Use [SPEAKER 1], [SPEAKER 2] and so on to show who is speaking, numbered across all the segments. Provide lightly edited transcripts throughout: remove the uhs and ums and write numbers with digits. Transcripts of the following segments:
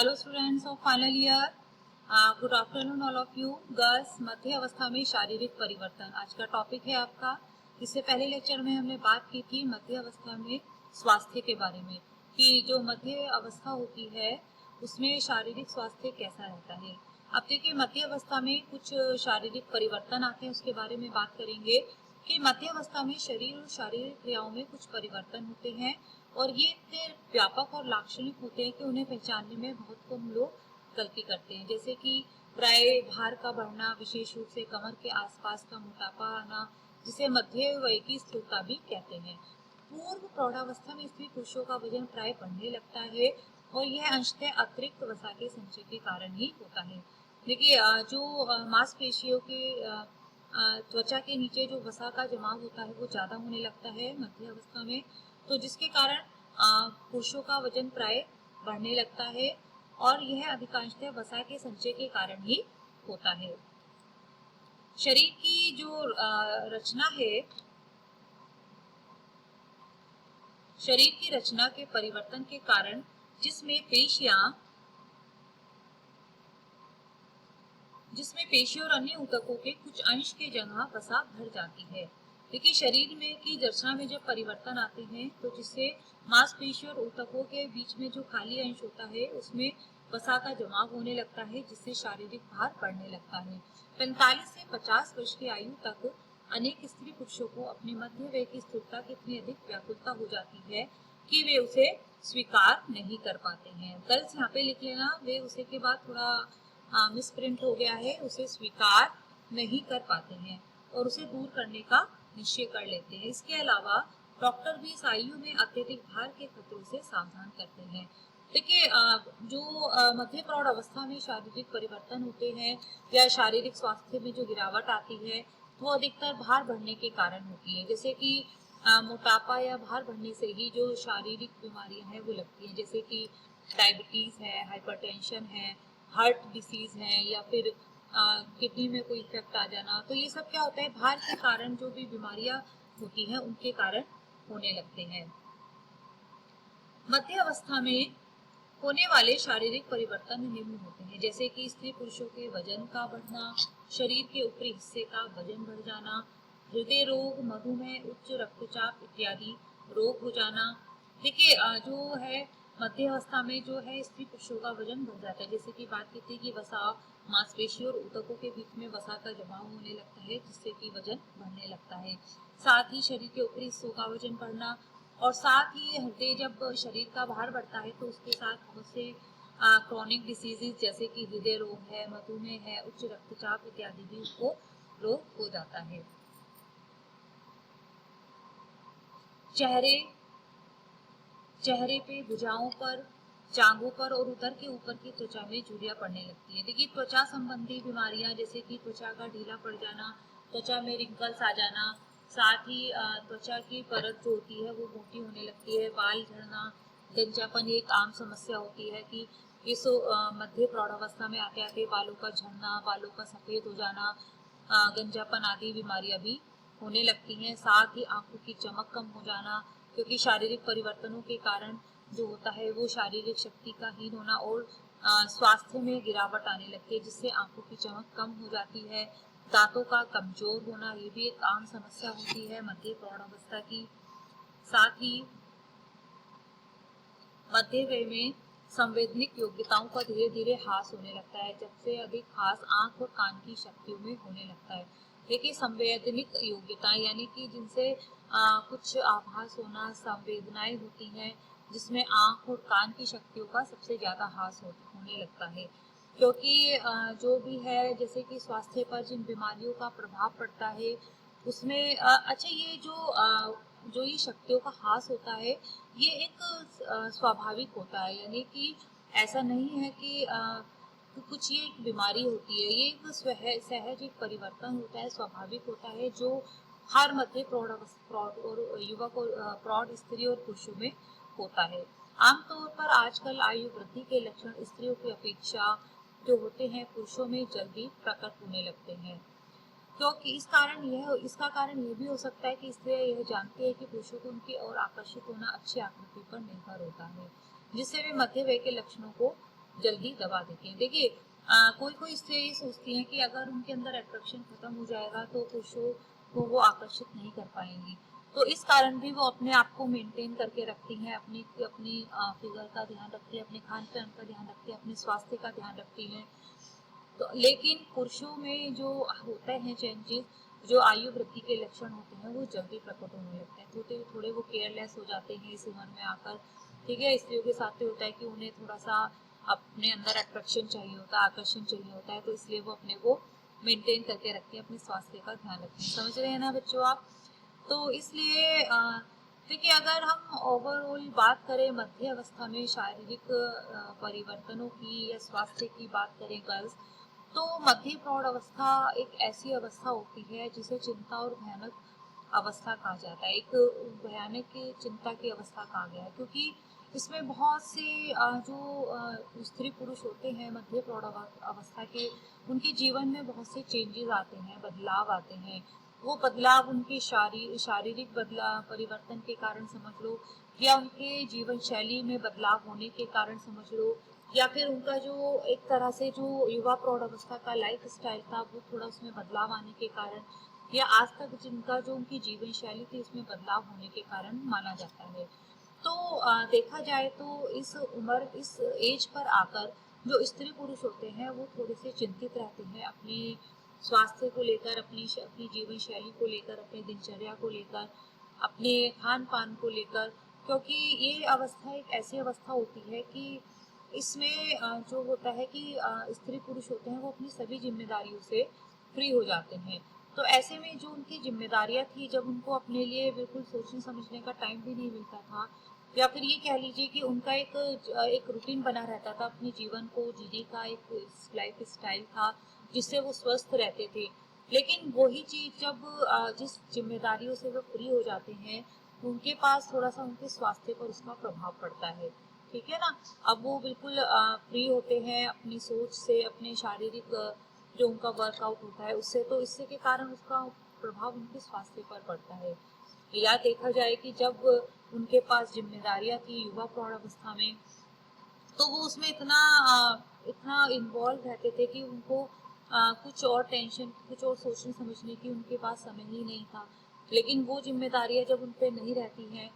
[SPEAKER 1] Hello students of final year, good afternoon all of you girls. मध्य अवस्था में शारीरिक परिवर्तन आज का टॉपिक है आपका। इससे पहले लेक्चर में हमने बात की थी मध्य अवस्था में स्वास्थ्य के बारे में, कि जो मध्य अवस्था होती है उसमें शारीरिक स्वास्थ्य कैसा रहता है। अब देखिए, मध्य अवस्था में कुछ शारीरिक परिवर्तन आते हैं, उसके बारे में बात करेंगे कि मध्य अवस्था में शरीर और शारीरिक क्रियाओं में कुछ परिवर्तन होते हैं और ये इतने व्यापक और लाक्षणिक होते हैं कि उन्हें पहचानने में बहुत कम लोग गलती करते हैं। जैसे कि प्राय भार का बढ़ना, विशेष रूप से कमर के आसपास का मोटापा आना, जिसे मध्य वय की स्थिरता भी कहते हैं। पूर्व प्रौढ़ावस्था में स्त्री पुरुषों का वजन प्राय बढ़ने लगता है और यह अंशतः अतिरिक्त वसा के संचय के कारण ही होता है। देखिए, जो मांसपेशियों के त्वचा के नीचे जो वसा का जमाव होता है वो ज्यादा होने लगता है मध्य अवस्था में, तो जिसके कारण पुरुषों का वजन प्राय बढ़ने लगता है और यह अधिकांशतः वसा के संचय के कारण ही होता है। शरीर की जो रचना है, शरीर की रचना के परिवर्तन के कारण जिसमें पेशी और अन्य ऊतकों के कुछ अंश की जगह वसा भर जाती है। देखिए, शरीर में की रचना में जब परिवर्तन आते हैं तो जिससे मांसपेशी और ऊतकों के बीच में जो खाली अंश होता है उसमें वसा का जमाव होने लगता है, जिससे शारीरिक भार बढ़ने लगता है। 45 से 50 वर्ष की आयु तक अनेक स्त्री पुरुषों को अपने मध्य वय की स्थिरता की इतनी अधिक व्याकुलता हो जाती है कि वे उसे स्वीकार नहीं कर पाते हैं। गर्ल्स यहाँ पे लिख लेना, वे उसे के बाद थोड़ा मिसप्रिंट हो गया है, उसे स्वीकार नहीं कर पाते हैं और उसे दूर करने का निश्चय कर लेते हैं। इसके अलावा डॉक्टर भी इस आयु में अत्यधिक भार के खतरों से सावधान करते हैं। देखिए, जो मध्य प्रौढ़ अवस्था में शारीरिक परिवर्तन होते हैं या शारीरिक स्वास्थ्य में जो गिरावट आती है वो अधिकतर भार बढ़ने के कारण होती है। जैसे कि मोटापा या भार बढ़ने से ही जो शारीरिक बीमारियां हैं वो लगती हैं, जैसे कि डायबिटीज है, हाइपरटेंशन है, हार्ट डिसीज है या फिर किडनी में कोई इफेक्ट आ जाना। तो ये सब क्या होता है, भार के कारण जो भी बीमारियां होती हैं उनके कारण होने लगते हैं। मध्य अवस्था में होने वाले शारीरिक परिवर्तन निम्न होते हैं, जैसे कि स्त्री पुरुषों के वजन का बढ़ना, शरीर के ऊपरी हिस्से का वजन बढ़ जाना, हृदय रोग, मधुमेह, उच्च रक्तचाप इत्यादि रोग हो जाना। देखिए, जो है मध्य अवस्था में जो है स्त्री पुरुषों का वजन बढ़ जाता है। जैसे कि बात की थी कि वसा मांसपेशी और ऊतकों के बीच में वसा का जमाव होने लगता है, जिससे कि वजन बढ़ने लगता है। साथ ही शरीर के ऊपरी हिस्सों का वजन बढ़ना और साथ ही हृदय, जब शरीर का भार बढ़ता है तो उसके साथ बहुत से क्रॉनिक डिसीजेज जैसे कि हृदय रोग है, मधुमेह है, उच्च रक्तचाप इत्यादि भी उसको रोग हो जाता है। चेहरे पे, भुजाओं पर, जांघों पर और उदर के ऊपर की त्वचा में झुर्रियां पड़ने लगती है। देखिए, त्वचा संबंधी बीमारियां जैसे कि त्वचा का ढीला पड़ जाना, त्वचा में रिंकल्स आ जाना, साथ ही त्वचा की परत जो होती है वो मोटी होने लगती है, बाल झड़ना, गंजापन एक आम समस्या होती है कि इस मध्य प्रौढ़ावस्था में आते आते बालों का झड़ना, बालों का सफेद हो जाना, गंजापन आदि बीमारियां भी होने लगती हैं। साथ ही आंखों की चमक कम हो जाना, क्योंकि शारीरिक परिवर्तनों के कारण जो होता है वो शारीरिक शक्ति का हीन होना और स्वास्थ्य में गिरावट आने लगती है, जिससे आंखों की चमक कम हो जाती है। दांतों का कमजोर होना, ये भी एक आम समस्या होती है मध्य प्रौढ़ावस्था की। साथ ही मध्य वय में संवैधानिक योग्यताओं का धीरे धीरे ह्रास होने लगता है। सबसे अधिक ह्रास आंख और कान की शक्तियों में होने लगता है। देखिए, संवैधानिक योग्यता यानी कि जिनसे कुछ आभास होना, संवेदनाएं होती हैं, जिसमें आंख और कान की शक्तियों का सबसे ज्यादा ह्रास होने लगता है। क्योंकि जो भी है, जैसे कि स्वास्थ्य पर जिन बीमारियों का प्रभाव पड़ता है उसमें अच्छा, ये जो ये शक्तियों का ह्रास होता है ये एक स्वाभाविक होता है, यानी कि ऐसा नहीं है कि कुछ ये एक बीमारी होती है। ये एक सहज एक परिवर्तन होता है, स्वाभाविक होता है, जो हर मध्य प्रौढ़ और युवक और प्रौढ़ स्त्री और पुरुषों में होता है। आमतौर पर आजकल आयु वृद्धि के लक्षण स्त्रियों की अपेक्षा जो होते हैं पुरुषों में जल्दी प्रकट होने लगते हैं। क्योंकि इसका कारण यह भी हो सकता है कि स्त्रियां यह जानती है कि पुरुषों को उनकी ओर आकर्षित होना अच्छी आकृति पर निर्भर होता है, जिससे वे मध्य वय के लक्षणों को जल्दी दबा देती हैं। देखिए कोई कोई स्त्री ये सोचती हैं कि अगर उनके अंदर अट्रैक्शन खत्म हो जाएगा तो पुरुषों को वो आकर्षित नहीं कर पाएंगी, तो इस कारण भी वो अपने आप को मेंटेन करके रखती हैं, अपनी अपनी फिगर का ध्यान रखती है, अपने खान पान का ध्यान रखती है, अपने स्वास्थ्य का ध्यान रखती हैं। तो लेकिन पुरुषों में जो होते हैं चेंजेस, जो आयु वृद्धि के लक्षण होते हैं वो जल्दी प्रकट होने लगते हैं, थोड़े थोड़े वो केयरलेस हो जाते हैं इस उम्र में आकर। ठीक है, स्त्रियों के साथ होता है कि उन्हें थोड़ा सा अपने अंदर अट्रैक्शन चाहिए होता है, आकर्षण चाहिए होता है, तो इसलिए वो अपने को मेंटेन करके रखती है, अपने स्वास्थ्य का ध्यान रखती है। समझ रहे हैं ना बच्चों आप? तो इसलिए देखिए अगर हम ओवरऑल बात करें मध्य अवस्था में शारीरिक परिवर्तनों की या स्वास्थ्य की बात करें गर्ल्स, तो मध्य प्रौढ़ अवस्था एक ऐसी अवस्था होती है जिसे चिंता और भयानक अवस्था कहा जाता है। एक भयानक चिंता की अवस्था कहा गया है क्योंकि इसमें बहुत से जो स्त्री पुरुष होते हैं मध्य प्रौढ़ अवस्था के, उनके जीवन में बहुत से चेंजेस आते हैं, बदलाव आते हैं। वो बदलाव उनके शारीरिक बदलाव परिवर्तन के कारण समझ लो, या उनके जीवन शैली में बदलाव होने के कारण समझ लो, या फिर उनका जो एक तरह से जो युवा प्रौढ़ अवस्था का लाइफ स्टाइल था वो थोड़ा उसमें बदलाव आने के कारण, या आज तक जिनका जो उनकी जीवन शैली थी उसमें बदलाव होने के कारण माना जाता है। तो देखा जाए तो इस उम्र इस एज पर आकर जो स्त्री पुरुष होते हैं वो थोड़े से चिंतित रहते हैं अपने स्वास्थ्य को लेकर, अपनी जीवन शैली को लेकर, अपनी दिनचर्या को लेकर, अपने खान पान को लेकर, क्योंकि ये अवस्था एक ऐसी अवस्था होती है कि इसमें जो होता है कि स्त्री पुरुष होते हैं वो अपनी सभी जिम्मेदारियों से फ्री हो जाते हैं। तो ऐसे में जो उनकी जिम्मेदारियां थी, जब उनको अपने लिए बिल्कुल सोचने समझने का टाइम भी नहीं मिलता था, या फिर ये कह लीजिए कि उनका एक रूटीन बना रहता था, अपने जीवन को जीने का एक लाइफ स्टाइल था जिससे वो स्वस्थ रहते थे। लेकिन वही चीज जब जिस जिम्मेदारियों से वो फ्री हो जाते हैं, उनके पास थोड़ा सा उनके स्वास्थ्य पर उसका प्रभाव पड़ता है। ठीक है ना? अब वो बिल्कुल फ्री होते हैं अपनी सोच से, अपने शारीरिक जो उनका वर्कआउट होता है उससे, तो इससे के कारण उसका प्रभाव उनके स्वास्थ्य पर पड़ता है। या देखा जाए कि जब उनके पास जिम्मेदारियां थी युवा प्रौढ़ अवस्था में, तो वो उसमें इतना इन्वॉल्व रहते थे कि उनको कुछ और टेंशन, कुछ और सोचने समझने की उनके पास समय ही नहीं था। लेकिन वो जिम्मेदारियां जब उन पे नहीं रहती हैं,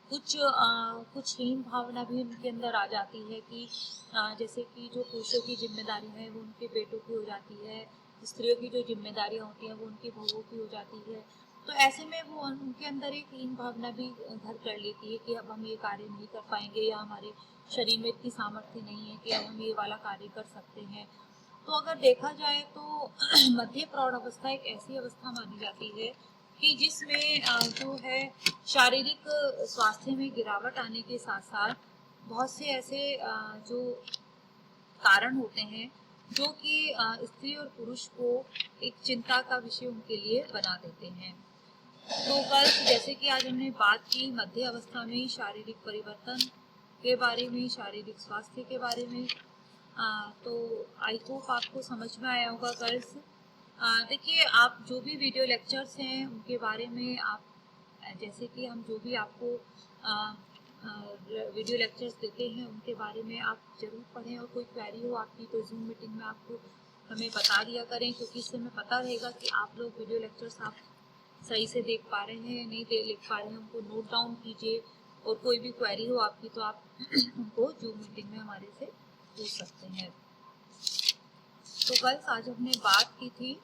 [SPEAKER 1] कुछ हीन भावना भी उनके अंदर आ जाती है कि जैसे कि जो पुरुषों की जिम्मेदारी है वो उनके बेटों की हो जाती है, स्त्रियों की जो जिम्मेदारियां होती हैं वो उनकी बहुओं की हो जाती है। तो ऐसे में वो उनके अंदर एक हीन भावना भी घर कर लेती है कि अब हम ये कार्य नहीं कर पाएंगे, या हमारे शरीर में इतनी सामर्थ्य नहीं है कि अब हम ये वाला कार्य कर सकते हैं। तो अगर देखा जाए तो मध्य प्रौढ़ अवस्था एक ऐसी अवस्था मानी जाती है कि जिसमें जो है शारीरिक स्वास्थ्य में गिरावट आने के साथ साथ बहुत से ऐसे जो कारण होते हैं जो कि स्त्री और पुरुष को एक चिंता का विषय उनके लिए बना देते हैं। तो कल जैसे कि आज हमने बात की मध्य अवस्था में शारीरिक परिवर्तन के बारे में, शारीरिक स्वास्थ्य के बारे में, तो आई होप आपको समझ में आया होगा गर्ल्स। देखिए आप जो भी वीडियो लेक्चर्स हैं उनके बारे में आप जैसे कि हम जो भी आपको वीडियो लेक्चर्स देते हैं उनके बारे में आप जरूर पढ़ें, और कोई क्वेरी हो आपकी तो जूम मीटिंग में आपको हमें बता दिया करें, क्योंकि इससे हमें पता रहेगा कि आप लोग वीडियो लेक्चर्स आप सही से देख पा रहे हैं, नहीं देख पा रहे हैं, उनको नोट डाउन कीजिए, और कोई भी क्वेरी हो आपकी तो आप उनको जूम मीटिंग में हमारे से पूछ सकते हैं। तो गर्ल्स आज हमने बात की थी,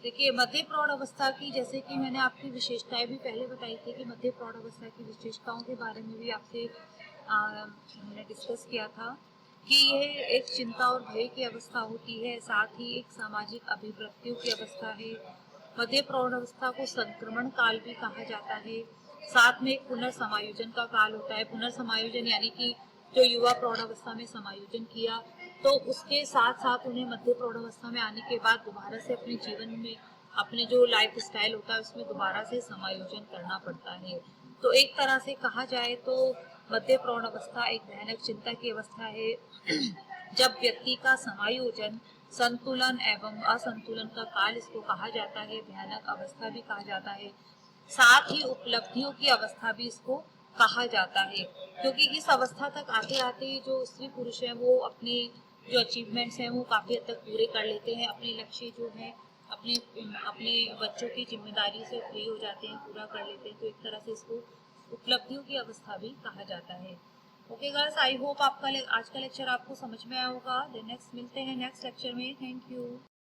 [SPEAKER 1] देखिए मध्य प्रौढ़ अवस्था की, जैसे कि मैंने आपकी विशेषताएं भी पहले बताई थी कि मध्य प्रौढ़ अवस्था की विशेषताओं के बारे में भी आपसे हमने डिस्कस किया था कि यह एक चिंता और भय की अवस्था होती है, साथ ही एक सामाजिक अभिवृत्तियों की अवस्था है। मध्य प्रौढ़ अवस्था को संक्रमण काल भी कहा जाता है। साथ में एक पुनर्समायोजन का काल होता है। पुनर्समायोजन यानी कि जो युवा प्रौढ़ अवस्था में समायोजन किया, तो उसके साथ साथ उन्हें मध्य प्रौढ़ अवस्था में आने के बाद दोबारा से अपने जीवन में, अपने जो लाइफ स्टाइल होता है उसमें दोबारा से समायोजन करना पड़ता है। तो एक तरह से कहा जाए तो मध्य प्रौढ़ अवस्था एक भयानक चिंता की अवस्था है जब व्यक्ति का समायोजन, संतुलन एवं असंतुलन का काल इसको कहा जाता है, भयानक अवस्था भी कहा जाता है। साथ ही उपलब्धियों की अवस्था भी इसको कहा जाता है, क्योंकि इस अवस्था तक आते आते जो स्त्री पुरुष है वो अपने जो अचीवमेंट्स हैं वो काफ़ी हद तक पूरे कर लेते हैं, अपने लक्ष्य जो है अपने अपने बच्चों की जिम्मेदारी से फ्री हो जाते हैं, पूरा कर लेते हैं। तो एक तरह से इसको उपलब्धियों की अवस्था भी कहा जाता है। ओके गाइस, आई होप आपका आज का लेक्चर आपको समझ में आया होगा। नेक्स्ट मिलते हैं नेक्स्ट लेक्चर में। Thank you.